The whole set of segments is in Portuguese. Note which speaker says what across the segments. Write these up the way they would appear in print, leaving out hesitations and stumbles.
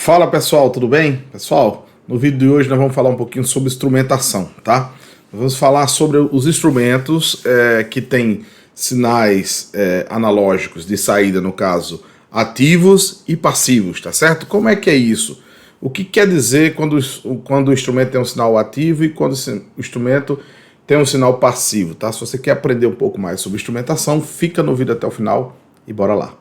Speaker 1: Fala pessoal, tudo bem? Pessoal, no vídeo de hoje nós vamos falar um pouquinho sobre instrumentação, tá? Nós vamos falar sobre os instrumentos que têm sinais analógicos de saída, no caso, ativos e passivos, tá certo? Como é que é isso? O que quer dizer quando o instrumento tem um sinal ativo e quando o instrumento tem um sinal passivo, tá? Se você quer aprender um pouco mais sobre instrumentação, fica no vídeo até o final e bora lá.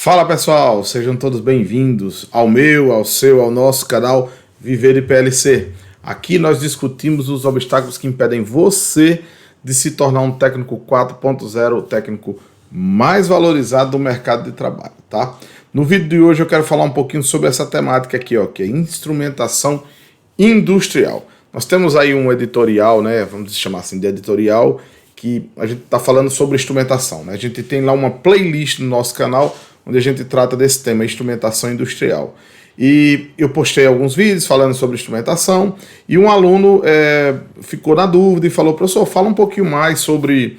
Speaker 1: Fala pessoal, sejam todos bem-vindos ao meu, ao seu, ao nosso canal Viver de PLC. Aqui nós discutimos os obstáculos que impedem você de se tornar um técnico 4.0, o técnico mais valorizado do mercado de trabalho, tá? No vídeo de hoje eu quero falar um pouquinho sobre essa temática aqui, ó, que é instrumentação industrial. Nós temos aí um editorial, né, vamos chamar assim de editorial, que a gente está falando sobre instrumentação, né? A gente tem lá uma playlist no nosso canal onde a gente trata desse tema, instrumentação industrial. E eu postei alguns vídeos falando sobre instrumentação e um aluno ficou na dúvida e falou: professor, fala um pouquinho mais sobre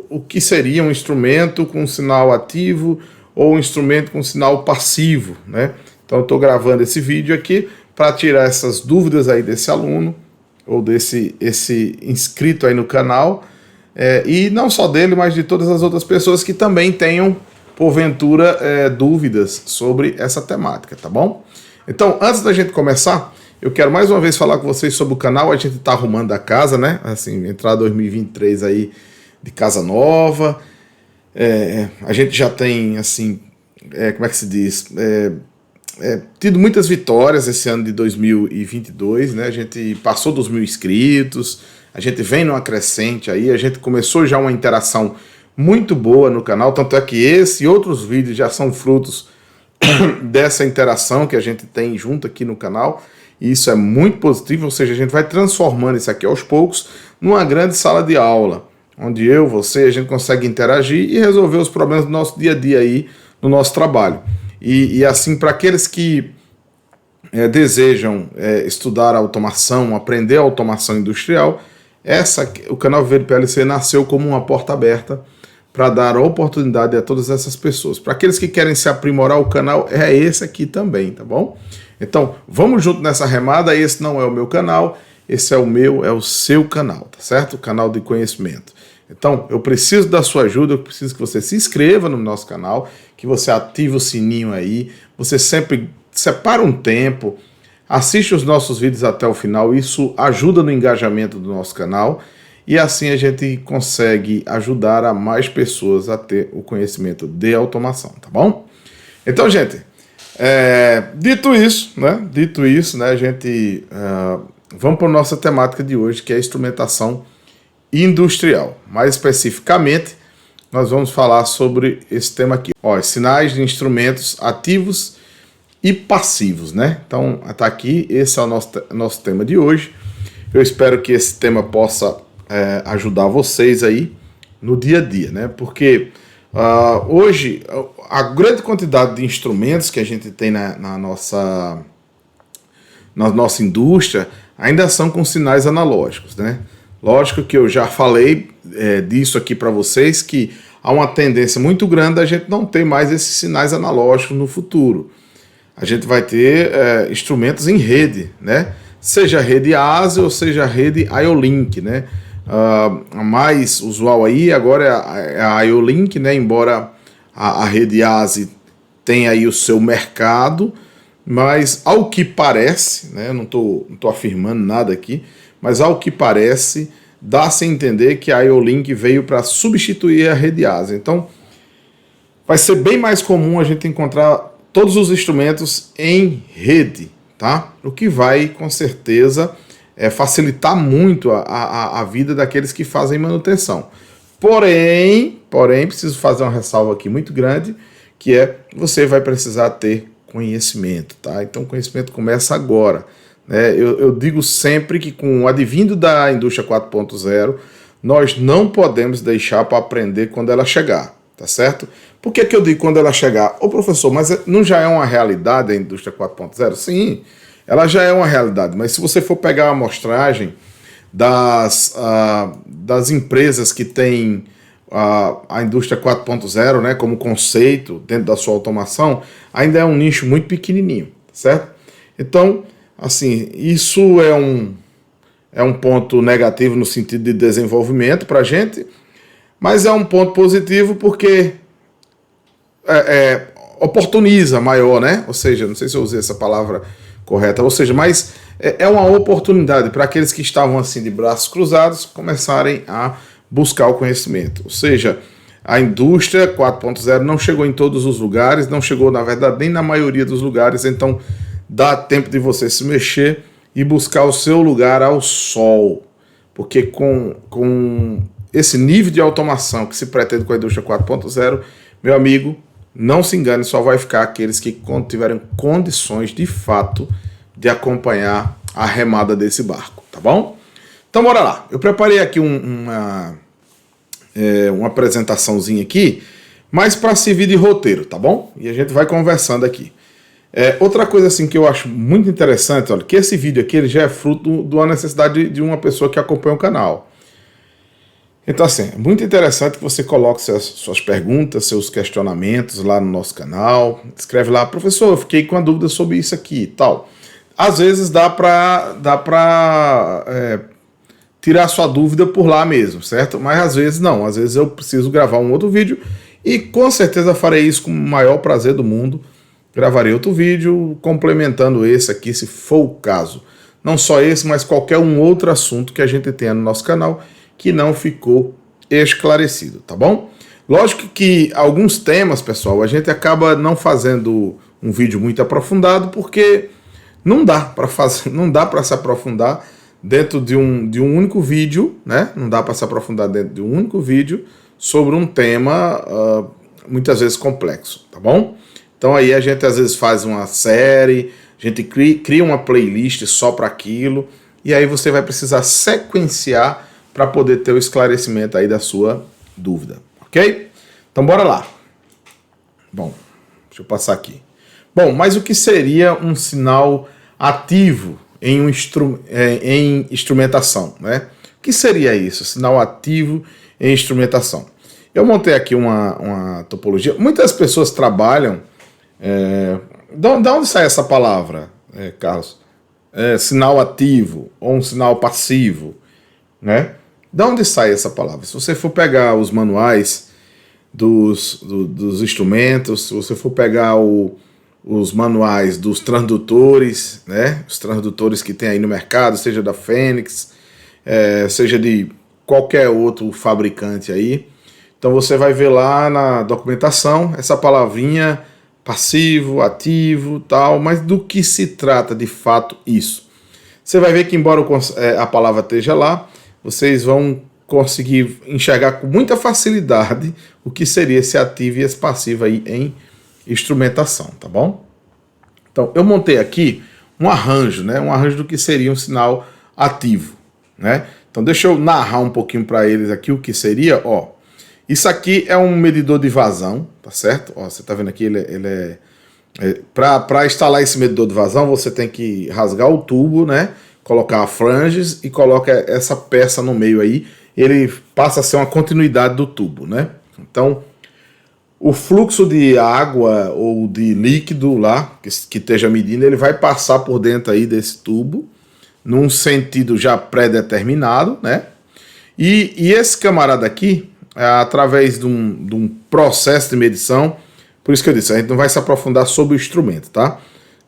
Speaker 1: o que seria um instrumento com sinal ativo ou um instrumento com sinal passivo, né? Então eu estou gravando esse vídeo aqui para tirar essas dúvidas aí desse aluno ou esse inscrito aí no canal, e não só dele, mas de todas as outras pessoas que também tenham porventura dúvidas sobre essa temática, tá bom? Então, antes da gente começar, eu quero mais uma vez falar com vocês sobre o canal. A gente tá arrumando a casa, né? Assim, entrar 2023 aí de casa nova. A gente já tem, assim, como é que se diz? Tido muitas vitórias esse ano de 2022, né? A gente passou dos 1.000 inscritos, a gente vem numa crescente aí, a gente começou já uma interação muito boa no canal, tanto é que esse e outros vídeos já são frutos dessa interação que a gente tem junto aqui no canal, e isso é muito positivo. Ou seja, a gente vai transformando isso aqui aos poucos numa grande sala de aula, onde eu, você, a gente consegue interagir e resolver os problemas do nosso dia a dia aí no nosso trabalho. E assim, para aqueles que desejam estudar automação, aprender automação industrial, o canal Viver de PLC nasceu como uma porta aberta para dar oportunidade a todas essas pessoas. Para aqueles que querem se aprimorar, o canal é esse aqui também, tá bom? Então, vamos junto nessa remada. Esse não é o meu canal, esse é o meu, é o seu canal, tá certo? O canal de conhecimento. Então, eu preciso da sua ajuda, eu preciso que você se inscreva no nosso canal, que você ative o sininho aí, você sempre separa um tempo, assiste os nossos vídeos até o final, isso ajuda no engajamento do nosso canal, e assim a gente consegue ajudar a mais pessoas a ter o conhecimento de automação, tá bom? Então, gente, dito isso, né, a gente vamos para a nossa temática de hoje, que é a instrumentação industrial. Mais especificamente, nós vamos falar sobre esse tema aqui, ó, sinais de instrumentos ativos e passivos, né? Então, tá aqui, esse é o nosso tema de hoje. Eu espero que esse tema possa ajudar vocês aí no dia a dia, né? Porque hoje a grande quantidade de instrumentos que a gente tem na nossa indústria ainda são com sinais analógicos, né? Lógico que eu já falei disso aqui para vocês, que há uma tendência muito grande a gente não ter mais esses sinais analógicos no futuro. A gente vai ter instrumentos em rede, né? Seja a rede ASIO ou seja a rede IO-Link, né? A mais usual aí agora é a IO-Link, né? Embora a rede ASIO tenha aí o seu mercado, mas ao que parece, né? Eu não tô afirmando nada aqui, mas ao que parece, dá-se a entender que a IO-Link veio para substituir a rede ASIO. Então, vai ser bem mais comum a gente encontrar todos os instrumentos em rede, tá? O que vai, com certeza, facilitar muito a vida daqueles que fazem manutenção. Porém, preciso fazer uma ressalva aqui muito grande, que você vai precisar ter conhecimento, tá? Então, o conhecimento começa agora, né? Eu digo sempre que com o advindo da indústria 4.0, nós não podemos deixar para aprender quando ela chegar, tá certo? Por que eu digo quando ela chegar? Ô professor, mas não já é uma realidade a indústria 4.0? Sim, ela já é uma realidade, mas se você for pegar a amostragem das empresas que têm a indústria 4.0, né, como conceito dentro da sua automação, ainda é um nicho muito pequenininho, certo? Então, assim, isso é um ponto negativo no sentido de desenvolvimento para a gente, mas é um ponto positivo porque oportuniza maior, né? Ou seja, não sei se eu usei essa palavra correta, ou seja, mas é uma oportunidade para aqueles que estavam assim de braços cruzados começarem a buscar o conhecimento. Ou seja, a indústria 4.0 não chegou em todos os lugares, não chegou, na verdade, nem na maioria dos lugares, então dá tempo de você se mexer e buscar o seu lugar ao sol. Porque com esse nível de automação que se pretende com a indústria 4.0, meu amigo, não se engane, só vai ficar aqueles que tiverem condições de fato de acompanhar a remada desse barco, tá bom? Então bora lá, eu preparei aqui uma apresentaçãozinha aqui, mas para servir de roteiro, tá bom? E a gente vai conversando aqui. Outra coisa assim que eu acho muito interessante, olha, que esse vídeo aqui ele já é fruto de uma necessidade de uma pessoa que acompanha o canal. Então assim, é muito interessante que você coloque suas perguntas, seus questionamentos lá no nosso canal, escreve lá, professor, eu fiquei com a dúvida sobre isso aqui e tal. Às vezes dá para tirar sua dúvida por lá mesmo, certo? Mas às vezes não, às vezes eu preciso gravar um outro vídeo e com certeza farei isso com o maior prazer do mundo. Gravarei outro vídeo complementando esse aqui, se for o caso. Não só esse, mas qualquer um outro assunto que a gente tenha no nosso canal que não ficou esclarecido, tá bom? Lógico que alguns temas, pessoal, a gente acaba não fazendo um vídeo muito aprofundado porque não dá para fazer, não dá para se aprofundar dentro de um único vídeo, né? Não dá para se aprofundar dentro de um único vídeo sobre um tema muitas vezes complexo, tá bom? Então aí a gente às vezes faz uma série, a gente cria uma playlist só para aquilo, e aí você vai precisar sequenciar para poder ter o esclarecimento aí da sua dúvida, ok? Então bora lá. Bom, deixa eu passar aqui. Bom, mas o que seria um sinal ativo em instrumentação, né? O que seria isso? Sinal ativo em instrumentação. Eu montei aqui uma topologia. Muitas pessoas trabalham... de onde sai essa palavra, Carlos? Sinal ativo ou um sinal passivo, né? De onde sai essa palavra? Se você for pegar os manuais dos instrumentos, se você for pegar os manuais dos transdutores, né? Os transdutores que tem aí no mercado, seja da Fênix, seja de qualquer outro fabricante aí. Então você vai ver lá na documentação essa palavrinha passivo, ativo, tal, mas do que se trata de fato isso? Você vai ver que embora a palavra esteja lá, vocês vão conseguir enxergar com muita facilidade o que seria esse ativo e esse passivo aí em instrumentação, tá bom? Então, eu montei aqui um arranjo, né? Um arranjo do que seria um sinal ativo, né? Então, deixa eu narrar um pouquinho para eles aqui o que seria, ó. Isso aqui é um medidor de vazão, tá certo? Ó, você tá vendo aqui, para instalar esse medidor de vazão, você tem que rasgar o tubo, né? Colocar flanges e coloca essa peça no meio aí, ele passa a ser uma continuidade do tubo, né? Então, o fluxo de água ou de líquido lá, que esteja medindo, ele vai passar por dentro aí desse tubo, num sentido já pré-determinado, né? E esse camarada aqui, através de um processo de medição, por isso que eu disse, a gente não vai se aprofundar sobre o instrumento, tá?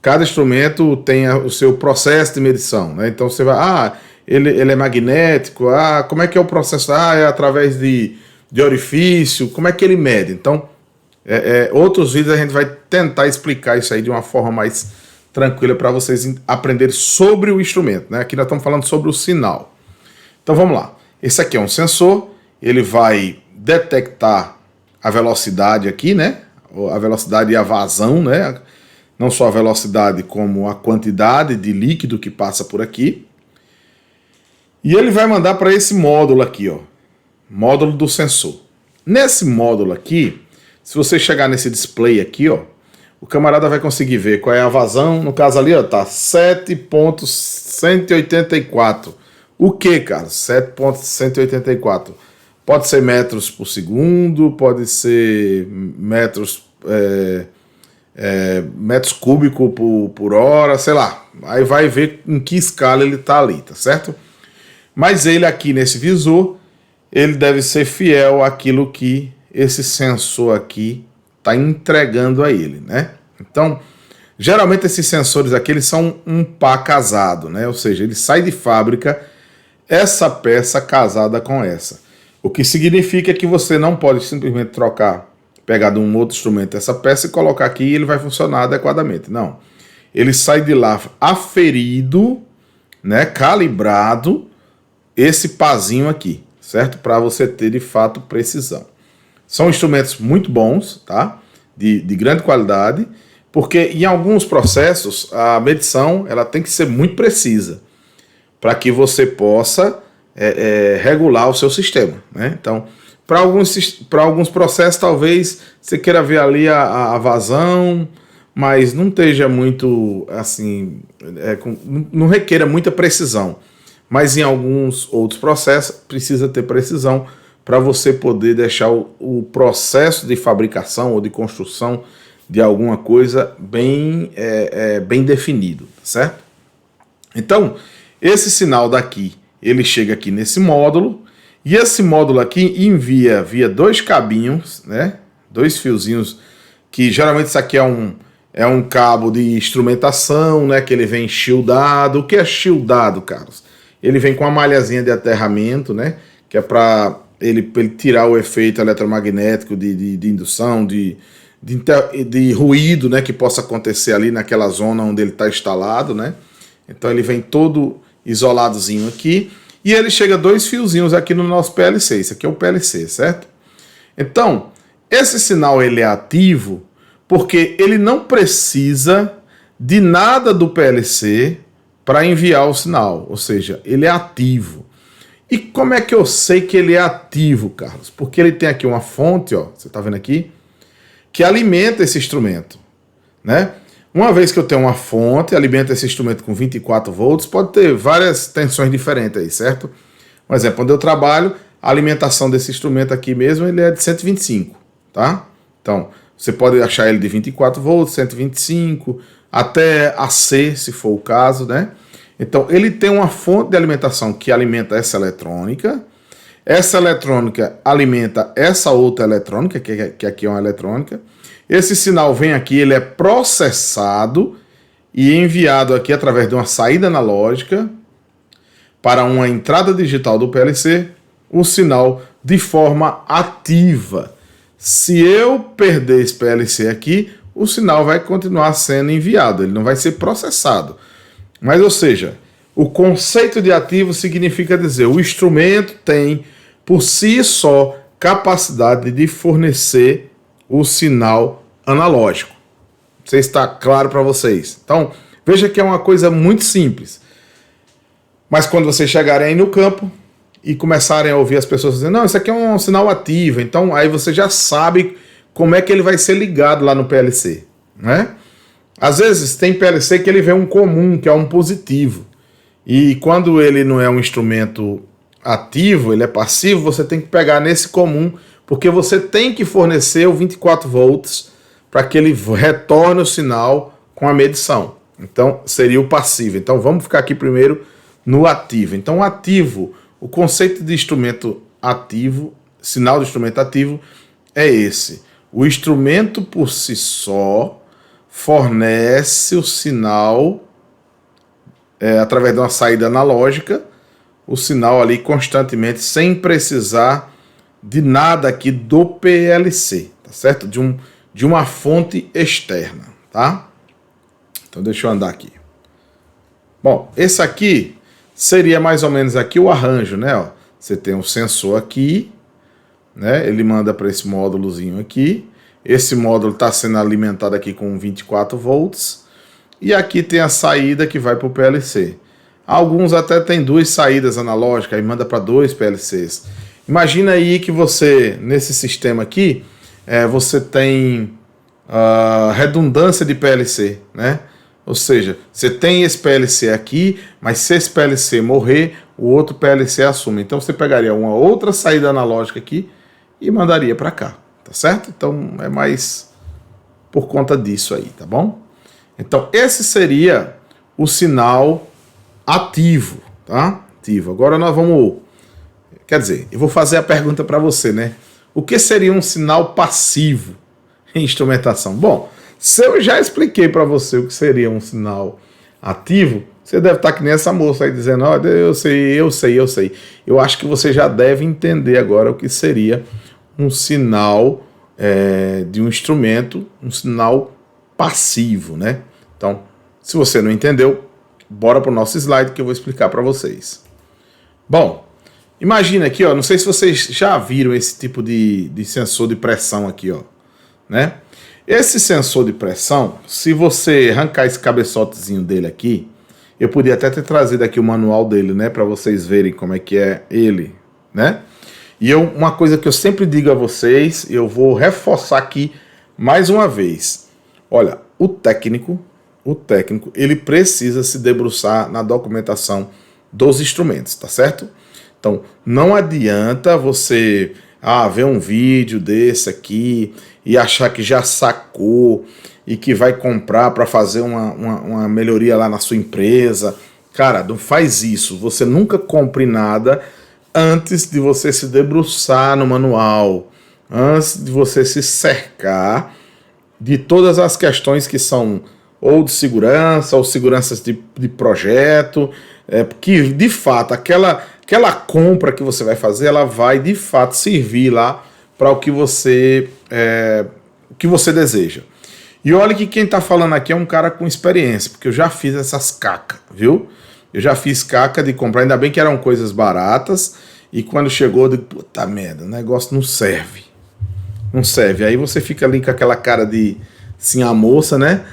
Speaker 1: Cada instrumento tem o seu processo de medição, né? Então você vai, ele é magnético, como é que é o processo? É através de orifício, como é que ele mede? Então, outros vídeos a gente vai tentar explicar isso aí de uma forma mais tranquila para vocês aprenderem sobre o instrumento, né? Aqui nós estamos falando sobre o sinal. Então vamos lá. Esse aqui é um sensor, ele vai detectar a velocidade aqui, né? A velocidade e a vazão, né? Não só a velocidade, como a quantidade de líquido que passa por aqui. E ele vai mandar para esse módulo aqui, ó. Módulo do sensor. Nesse módulo aqui, se você chegar nesse display aqui, ó, o camarada vai conseguir ver qual é a vazão. No caso ali, ó, tá 7.184. O que, cara? 7.184. Pode ser metros por segundo, pode ser metros cúbicos por hora, sei lá. Aí vai ver em que escala ele está ali, tá certo? Mas ele aqui nesse visor, ele deve ser fiel àquilo que esse sensor aqui está entregando a ele, né? Então, geralmente esses sensores aqui, eles são um par casado, né? Ou seja, ele sai de fábrica essa peça casada com essa. O que significa que você não pode simplesmente pegar de um outro instrumento essa peça e colocar aqui e ele vai funcionar adequadamente. Não. Ele sai de lá aferido, né, calibrado, esse pazinho aqui, certo? Para você ter de fato precisão. São instrumentos muito bons, tá? De grande qualidade, porque em alguns processos a medição ela tem que ser muito precisa para que você possa regular o seu sistema, né? Então, para alguns processos, talvez você queira ver ali a vazão, mas não esteja muito, assim, não requeira muita precisão. Mas em alguns outros processos, precisa ter precisão para você poder deixar o processo de fabricação ou de construção de alguma coisa bem definido, certo? Então, esse sinal daqui, ele chega aqui nesse módulo, e esse módulo aqui envia via dois cabinhos, né? Dois fiozinhos, que geralmente isso aqui é um cabo de instrumentação, né? Que ele vem shieldado. O que é shieldado, Carlos? Ele vem com uma malhazinha de aterramento, né? Que é para ele tirar o efeito eletromagnético de indução, de ruído, né? Que possa acontecer ali naquela zona onde ele está instalado, né? Então ele vem todo isoladozinho aqui. E ele chega dois fiozinhos aqui no nosso PLC. Isso aqui é o PLC, certo? Então, esse sinal ele é ativo porque ele não precisa de nada do PLC para enviar o sinal. Ou seja, ele é ativo. E como é que eu sei que ele é ativo, Carlos? Porque ele tem aqui uma fonte, ó, você está vendo aqui, que alimenta esse instrumento, né? Uma vez que eu tenho uma fonte, alimenta esse instrumento com 24 volts, pode ter várias tensões diferentes aí, certo? Por exemplo, quando eu trabalho, a alimentação desse instrumento aqui mesmo, ele é de 125, tá? Então, você pode achar ele de 24 volts, 125, até AC, se for o caso, né? Então, ele tem uma fonte de alimentação que alimenta essa eletrônica alimenta essa outra eletrônica, que aqui é uma eletrônica. Esse sinal vem aqui, ele é processado e enviado aqui através de uma saída analógica para uma entrada digital do PLC, o sinal de forma ativa. Se eu perder esse PLC aqui, o sinal vai continuar sendo enviado, ele não vai ser processado. Mas, ou seja, o conceito de ativo significa dizer, o instrumento tem, por si só, capacidade de fornecer o sinal analógico. Não sei se está claro para vocês. Então, veja que é uma coisa muito simples. Mas quando vocês chegarem aí no campo e começarem a ouvir as pessoas dizendo, não, isso aqui é um sinal ativo, então aí você já sabe como é que ele vai ser ligado lá no PLC, né? Às vezes tem PLC que ele vê um comum, que é um positivo. E quando ele não é um instrumento ativo, ele é passivo, você tem que pegar nesse comum, porque você tem que fornecer o 24 volts para que ele retorne o sinal com a medição. Então, seria o passivo. Então, vamos ficar aqui primeiro no ativo. Então, o ativo, o conceito de instrumento ativo, sinal de instrumento ativo, é esse. O instrumento por si só fornece o sinal através de uma saída analógica, o sinal ali constantemente, sem precisar de nada aqui do PLC, tá certo? De uma fonte externa, tá? Então deixa eu andar aqui. Bom, esse aqui seria mais ou menos aqui o arranjo, né? Ó, você tem um sensor aqui, né? Ele manda para esse módulozinho aqui. Esse módulo está sendo alimentado aqui com 24 volts. E aqui tem a saída que vai para o PLC. Alguns até tem duas saídas analógicas, aí manda para dois PLCs. Imagina aí que você, nesse sistema aqui, você tem redundância de PLC, né? Ou seja, você tem esse PLC aqui, mas se esse PLC morrer, o outro PLC assume. Então você pegaria uma outra saída analógica aqui e mandaria para cá, tá certo? Então é mais por conta disso aí, tá bom? Então esse seria o sinal ativo, tá? Ativo. Agora nós vamos, quer dizer, eu vou fazer a pergunta para você, né? O que seria um sinal passivo em instrumentação? Bom, se eu já expliquei para você o que seria um sinal ativo, você deve estar que nem essa moça aí dizendo, olha, eu sei. Eu acho que você já deve entender agora o que seria um sinal de um instrumento, um sinal passivo, né? Então, se você não entendeu, bora para o nosso slide que eu vou explicar para vocês. Bom, imagina aqui, ó, não sei se vocês já viram esse tipo de sensor de pressão aqui, ó, né? Esse sensor de pressão, se você arrancar esse cabeçotezinho dele aqui, eu podia até ter trazido aqui o manual dele, né, para vocês verem como é que é ele, né? E uma coisa que eu sempre digo a vocês, eu vou reforçar aqui mais uma vez. Olha, o técnico, ele precisa se debruçar na documentação dos instrumentos, tá certo? Então, não adianta você ver um vídeo desse aqui e achar que já sacou e que vai comprar para fazer uma melhoria lá na sua empresa. Cara, não faz isso. Você nunca compre nada antes de você se debruçar no manual, antes de você se cercar de todas as questões que são ou de segurança, ou seguranças de projeto, que de fato aquela compra que você vai fazer, ela vai de fato servir lá para o que você deseja. E olha que quem está falando aqui é um cara com experiência, porque eu já fiz essas cacas, viu? Eu já fiz caca de comprar, ainda bem que eram coisas baratas, e quando chegou, eu digo, puta merda, o negócio não serve. Não serve. Aí você fica ali com aquela cara de sim a moça, né?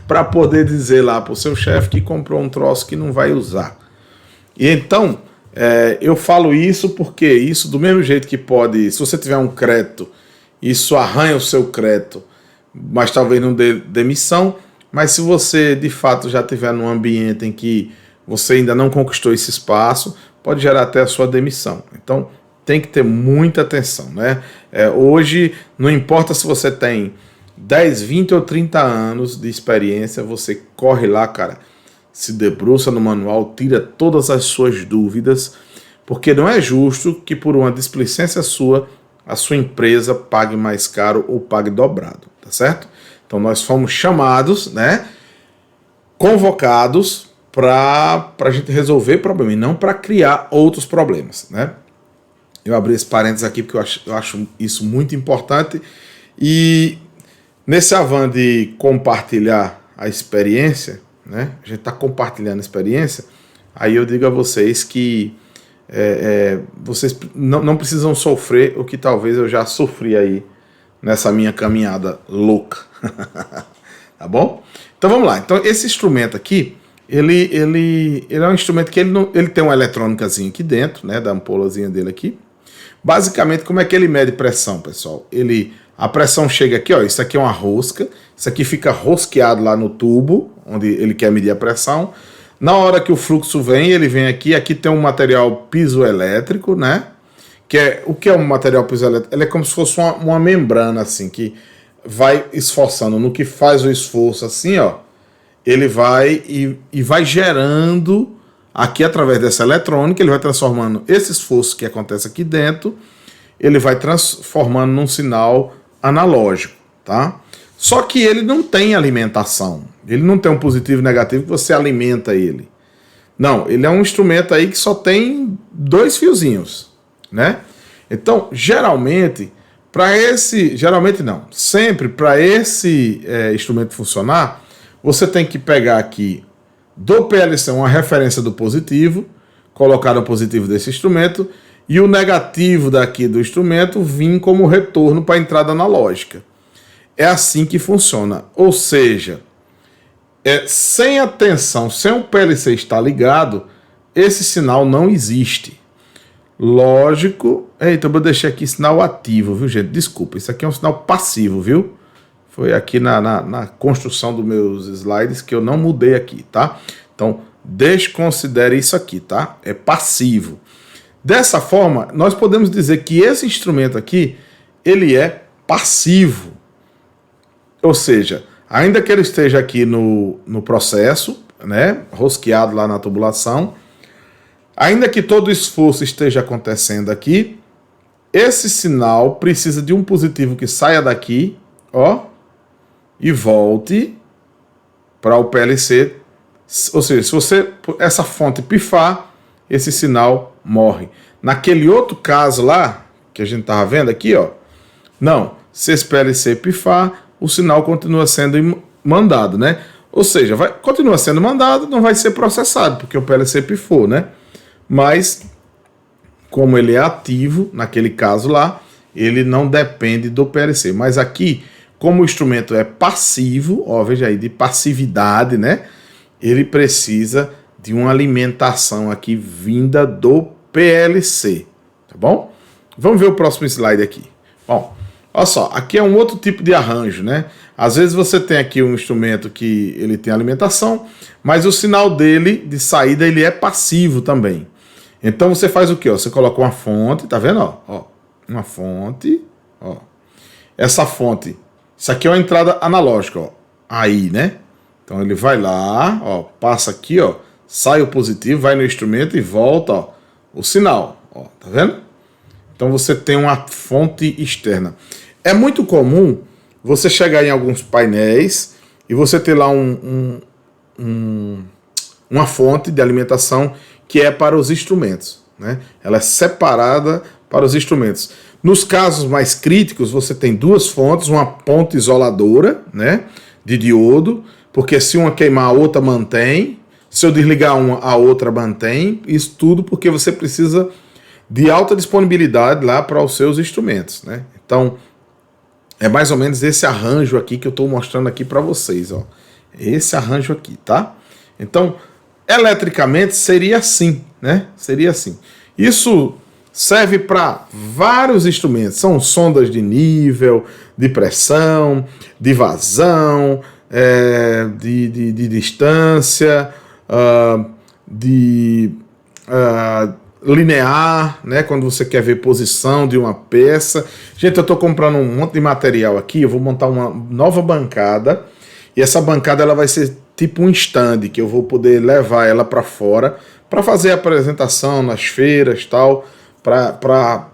Speaker 1: Para poder dizer lá pro seu chefe que comprou um troço que não vai usar. E então, eu falo isso porque isso, do mesmo jeito que pode, se você tiver um crédito, isso arranha o seu crédito, mas talvez não dê demissão, mas se você de fato já estiver num ambiente em que você ainda não conquistou esse espaço, pode gerar até a sua demissão. Então, tem que ter muita atenção, né? Hoje, não importa se você tem 10, 20 ou 30 anos de experiência, você corre lá, cara, se debruça no manual, tira todas as suas dúvidas, porque não é justo que por uma displicência sua, a sua empresa pague mais caro ou pague dobrado, tá certo? Então nós fomos chamados, né, convocados para a gente resolver problema e não para criar outros problemas, né? Eu abri esse parênteses aqui porque eu acho isso muito importante e nesse avan de compartilhar a experiência, né? A gente está compartilhando a experiência, aí eu digo a vocês que vocês não precisam sofrer o que talvez eu já sofri aí nessa minha caminhada louca. Tá bom? Então vamos lá. Então esse instrumento aqui, ele é um instrumento que ele tem uma eletrônicazinha aqui dentro, né, da ampolazinha dele aqui. Basicamente, como é que ele mede pressão, pessoal? A pressão chega aqui, ó, isso aqui é uma rosca, isso aqui fica rosqueado lá no tubo, onde ele quer medir a pressão. Na hora que o fluxo vem, ele vem aqui tem um material piezoelétrico, né? O que é um material piezoelétrico? Ele é como se fosse uma membrana, assim, que vai esforçando. No que faz o esforço, assim, ó, ele vai e vai gerando, aqui através dessa eletrônica, ele vai transformando esse esforço que acontece aqui dentro, ele vai transformando num sinal analógico, tá? Só que ele não tem alimentação. Ele não tem um positivo e negativo que você alimenta ele. Não, ele é um instrumento aí que só tem 2 fiozinhos, né? Então, sempre para esse instrumento funcionar, você tem que pegar aqui do PLC uma referência do positivo, colocar o positivo desse instrumento e o negativo daqui do instrumento vir como retorno para a entrada analógica. É assim que funciona. Ou seja, sem a tensão, sem o PLC estar ligado, esse sinal não existe. Lógico. Eita, eu deixei aqui sinal ativo, viu, gente? Desculpa, isso aqui é um sinal passivo, viu? Foi aqui na construção dos meus slides que eu não mudei aqui, tá? Então, desconsidere isso aqui, tá? É passivo. Dessa forma, nós podemos dizer que esse instrumento aqui, ele é passivo. Ou seja, ainda que ele esteja aqui no processo, né, rosqueado lá na tubulação, ainda que todo o esforço esteja acontecendo aqui, esse sinal precisa de um positivo que saia daqui, ó, e volte para o PLC. Ou seja, se essa fonte pifar, esse sinal morre. Naquele outro caso lá, que a gente estava vendo aqui, ó, não, se esse PLC pifar, o sinal continua sendo mandado, né? Ou seja, continua sendo mandado, não vai ser processado, porque o PLC pifou, né? Mas, como ele é ativo, naquele caso lá, ele não depende do PLC. Mas aqui, como o instrumento é passivo, ó, veja aí, de passividade, né? Ele precisa de uma alimentação aqui vinda do PLC, tá bom? Vamos ver o próximo slide aqui. Bom, olha só, aqui é um outro tipo de arranjo, né? Às vezes você tem aqui um instrumento que ele tem alimentação, mas o sinal dele de saída ele é passivo também. Então você faz o quê? Você coloca uma fonte, tá vendo? Ó, uma fonte, ó. Essa fonte, isso aqui é uma entrada analógica, ó. Aí, né? Então ele vai lá, ó, passa aqui, ó, sai o positivo, vai no instrumento e volta, ó, o sinal, ó, tá vendo? Então você tem uma fonte externa. É muito comum você chegar em alguns painéis e você ter lá uma fonte de alimentação que é para os instrumentos, né? Ela é separada para os instrumentos. Nos casos mais críticos, você tem duas fontes, uma ponte isoladora, né, de diodo, porque se uma queimar, a outra mantém. Se eu desligar uma, a outra mantém. Isso tudo porque você precisa de alta disponibilidade lá para os seus instrumentos, né? Então, é mais ou menos esse arranjo aqui que eu estou mostrando aqui para vocês, ó. Esse arranjo aqui, tá? Então, eletricamente seria assim, né? Seria assim. Isso serve para vários instrumentos. São sondas de nível, de pressão, de vazão, de distância, linear, né? Quando você quer ver posição de uma peça. Gente, eu estou comprando um monte de material aqui. Eu vou montar uma nova bancada. E essa bancada ela vai ser tipo um stand, que eu vou poder levar ela para fora para fazer a apresentação nas feiras, tal, para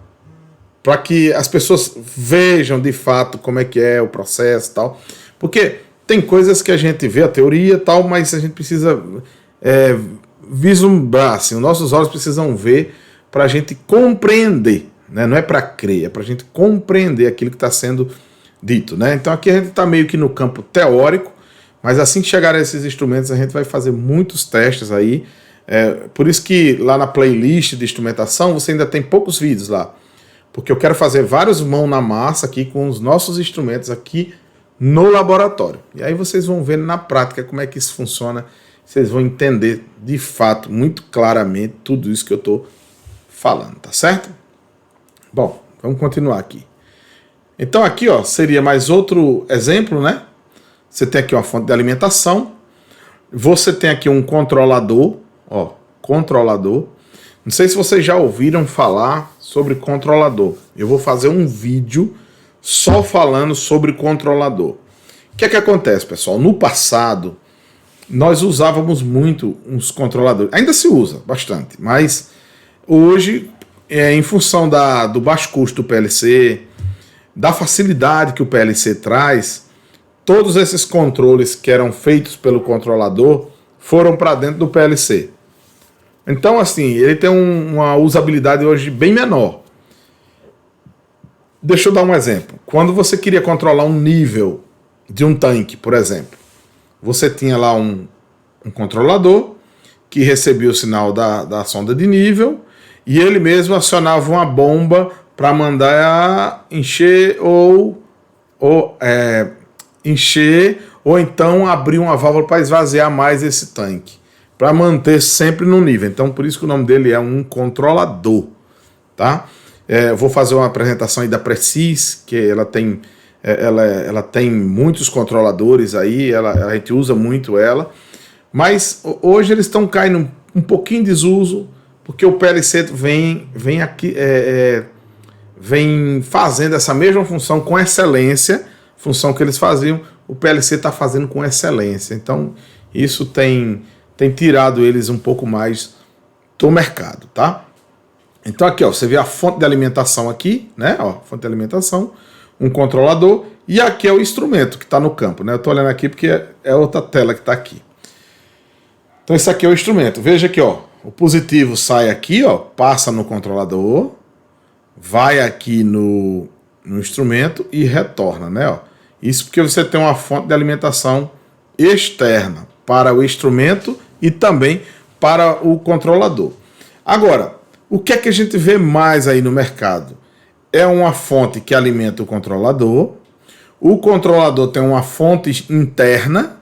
Speaker 1: que as pessoas vejam de fato como é que é o processo, tal. Porque tem coisas que a gente vê a teoria, tal, mas a gente precisa vislumbrar, assim, os nossos olhos precisam ver para a gente compreender, né? Não é para crer, é para a gente compreender aquilo que está sendo dito, né? Então aqui a gente está meio que no campo teórico, mas assim que chegar a esses instrumentos a gente vai fazer muitos testes aí. Por isso que lá na playlist de instrumentação você ainda tem poucos vídeos lá, porque eu quero fazer vários mãos na massa aqui com os nossos instrumentos aqui no laboratório. E aí vocês vão ver na prática como é que isso funciona. Vocês vão entender de fato, muito claramente, tudo isso que eu estou falando, tá certo? Bom, vamos continuar aqui. Então aqui, ó, seria mais outro exemplo, né? Você tem aqui uma fonte de alimentação. Você tem aqui um controlador, ó, controlador. Não sei se vocês já ouviram falar sobre controlador. Eu vou fazer um vídeo só falando sobre controlador. O que é que acontece, pessoal? No passado, nós usávamos muito uns controladores. Ainda se usa bastante, mas hoje, em função do baixo custo do PLC, da facilidade que o PLC traz, todos esses controles que eram feitos pelo controlador foram para dentro do PLC. Então, assim, ele tem uma usabilidade hoje bem menor. Deixa eu dar um exemplo. Quando você queria controlar um nível de um tanque, por exemplo, você tinha lá um controlador que recebia o sinal da sonda de nível e ele mesmo acionava uma bomba para mandar encher ou então abrir uma válvula para esvaziar mais esse tanque, para manter sempre no nível. Então, por isso que o nome dele é um controlador, tá? Eu vou fazer uma apresentação aí da Precis, que ela tem muitos controladores aí, a gente usa muito ela, Mas hoje eles estão caindo um pouquinho em desuso, porque o PLC vem aqui, vem fazendo essa mesma função com excelência, função que eles faziam, o PLC está fazendo com excelência. Então, isso tem tirado eles um pouco mais do mercado, tá? Então aqui, ó, você vê a fonte de alimentação aqui, né? Ó, fonte de alimentação, um controlador, e aqui é o instrumento que está no campo, né? Eu estou olhando aqui porque é outra tela que está aqui. Então esse aqui é o instrumento. Veja aqui, ó, o positivo sai aqui, ó, passa no controlador, vai aqui no instrumento e retorna, né? Ó. Isso porque você tem uma fonte de alimentação externa para o instrumento e também para o controlador. Agora, o que é que a gente vê mais aí no mercado? É uma fonte que alimenta o controlador tem uma fonte interna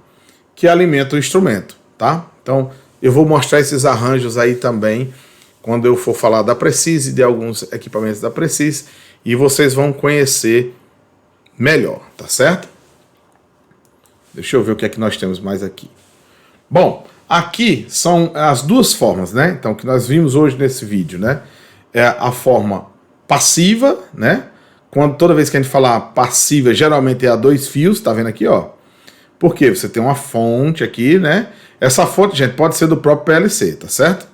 Speaker 1: que alimenta o instrumento, tá? Então, eu vou mostrar esses arranjos aí também quando eu for falar da Precise, de alguns equipamentos da Precise, e vocês vão conhecer melhor, tá certo? Deixa eu ver o que é que nós temos mais aqui. Bom, aqui são as duas formas, né? Então, que nós vimos hoje nesse vídeo, né? É a forma passiva, né? Toda vez que a gente falar passiva, geralmente é a 2 fios, tá vendo aqui, ó? Porque você tem uma fonte aqui, né? Essa fonte, gente, pode ser do próprio PLC, tá certo?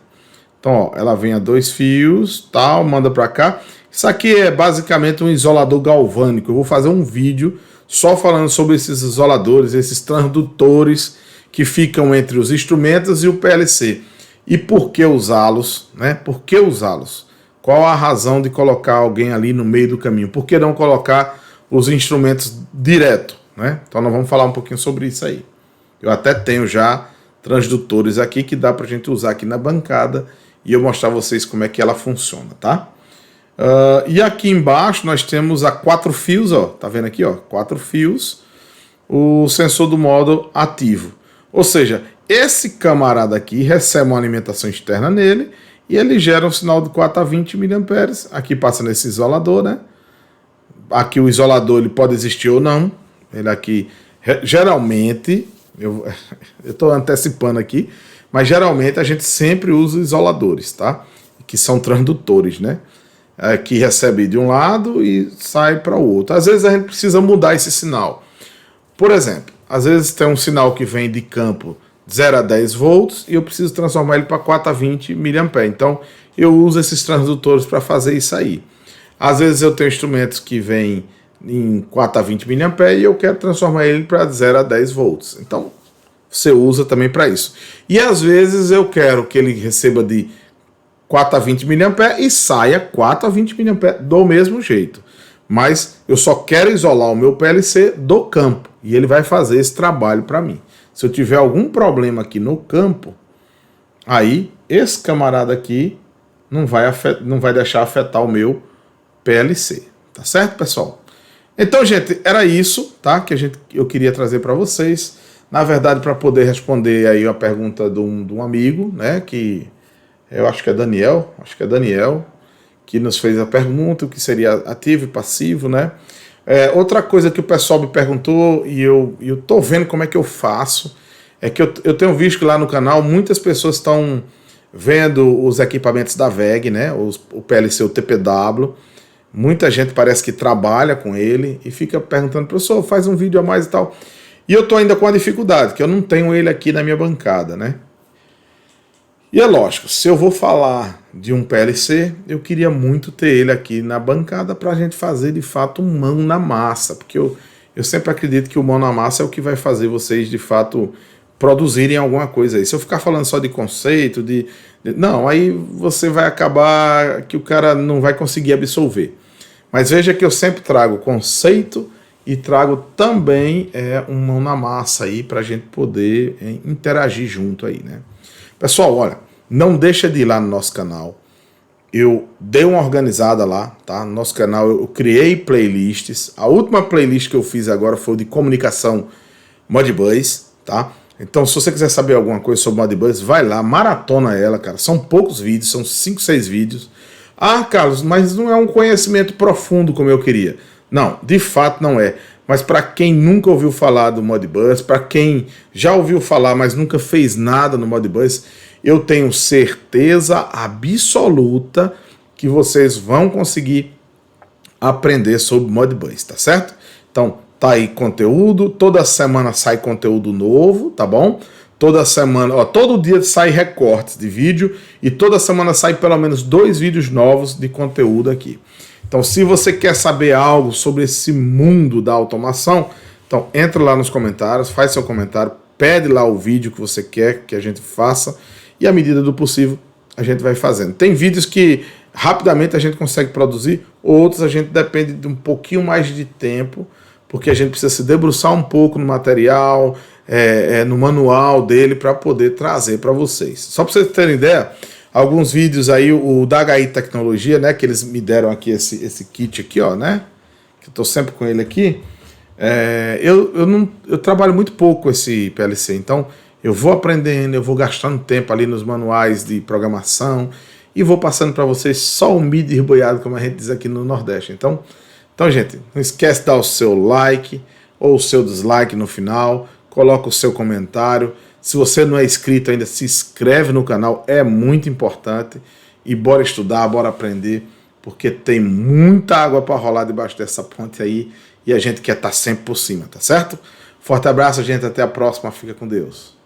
Speaker 1: Então, ó, ela vem a 2 fios, tal, manda para cá. Isso aqui é basicamente um isolador galvânico. Eu vou fazer um vídeo só falando sobre esses isoladores, esses transdutores que ficam entre os instrumentos e o PLC. E por que usá-los, né? Por que usá-los? Qual a razão de colocar alguém ali no meio do caminho? Por que não colocar os instrumentos direto, né? Então nós vamos falar um pouquinho sobre isso aí. Eu até tenho já transdutores aqui que dá para a gente usar aqui na bancada e eu mostrar a vocês como é que ela funciona, tá? E aqui embaixo nós temos a 4 fios, ó, tá vendo aqui, ó, 4 fios, o sensor do modo ativo. Ou seja, esse camarada aqui recebe uma alimentação externa nele e ele gera um sinal de 4 a 20 mA. Aqui passa nesse isolador, né? Aqui o isolador ele pode existir ou não. Ele aqui, geralmente, eu estou antecipando aqui, mas geralmente a gente sempre usa isoladores, tá? Que são transdutores, né? Que recebe de um lado e sai para o outro. Às vezes a gente precisa mudar esse sinal. Por exemplo, às vezes tem um sinal que vem de campo 0 a 10 volts e eu preciso transformar ele para 4 a 20 mA. Então eu uso esses transdutores para fazer isso aí. Às vezes eu tenho instrumentos que vêm em 4 a 20 mA e eu quero transformar ele para 0 a 10 volts. Então você usa também para isso. E às vezes eu quero que ele receba de 4 a 20 mA e saia 4 a 20 mA do mesmo jeito. Mas eu só quero isolar o meu PLC do campo e ele vai fazer esse trabalho para mim. Se eu tiver algum problema aqui no campo, aí esse camarada aqui não vai deixar afetar o meu PLC. Tá certo, pessoal? Então, gente, era isso, tá? Que eu queria trazer para vocês. Na verdade, para poder responder aí a pergunta de um amigo, né? Que eu acho que é Daniel, que nos fez a pergunta, o que seria ativo e passivo, né? Outra coisa que o pessoal me perguntou, e eu tô vendo como é que eu faço, é que eu tenho visto que lá no canal muitas pessoas estão vendo os equipamentos da WEG, né? O PLC, o TPW. Muita gente parece que trabalha com ele e fica perguntando, professor, faz um vídeo a mais e tal. E eu tô ainda com a dificuldade, que eu não tenho ele aqui na minha bancada, né? E é lógico, se eu vou falar de um PLC, eu queria muito ter ele aqui na bancada para a gente fazer de fato um mão na massa, porque eu sempre acredito que o mão na massa é o que vai fazer vocês de fato produzirem alguma coisa aí. Se eu ficar falando só de conceito, não, aí você vai acabar que o cara não vai conseguir absorver. Mas veja que eu sempre trago conceito e trago também um mão na massa aí para a gente poder interagir junto aí, né? Pessoal, olha, não deixa de ir lá no nosso canal. Eu dei uma organizada lá, tá? No nosso canal eu criei playlists. A última playlist que eu fiz agora foi de comunicação Modbus, tá? Então, se você quiser saber alguma coisa sobre Modbus, vai lá, maratona ela, cara. São poucos vídeos, são 5, 6 vídeos. Ah, Carlos, mas não é um conhecimento profundo como eu queria. Não, de fato não é. Mas para quem nunca ouviu falar do Modbus, para quem já ouviu falar, mas nunca fez nada no Modbus, eu tenho certeza absoluta que vocês vão conseguir aprender sobre Modbus, tá certo? Então, tá aí conteúdo, toda semana sai conteúdo novo, tá bom? Toda semana, ó, todo dia sai recortes de vídeo e toda semana sai pelo menos 2 vídeos novos de conteúdo aqui. Então, se você quer saber algo sobre esse mundo da automação, então entra lá nos comentários, faz seu comentário, pede lá o vídeo que você quer que a gente faça e, à medida do possível, a gente vai fazendo. Tem vídeos que rapidamente a gente consegue produzir, outros a gente depende de um pouquinho mais de tempo, porque a gente precisa se debruçar um pouco no material, no manual dele, para poder trazer para vocês. Só para vocês terem ideia, alguns vídeos aí, o da HI Tecnologia, né, que eles me deram aqui, esse kit aqui, ó, né, que eu tô sempre com ele aqui, eu trabalho muito pouco com esse PLC, então eu vou aprendendo, eu vou gastando tempo ali nos manuais de programação e vou passando para vocês só o MIDI riboiado, como a gente diz aqui no Nordeste. Então, gente, não esquece de dar o seu like ou o seu dislike no final, coloca o seu comentário. Se você não é inscrito ainda, se inscreve no canal, é muito importante. E bora estudar, bora aprender, porque tem muita água para rolar debaixo dessa ponte aí e a gente quer estar sempre por cima, tá certo? Forte abraço, gente, até a próxima, fica com Deus.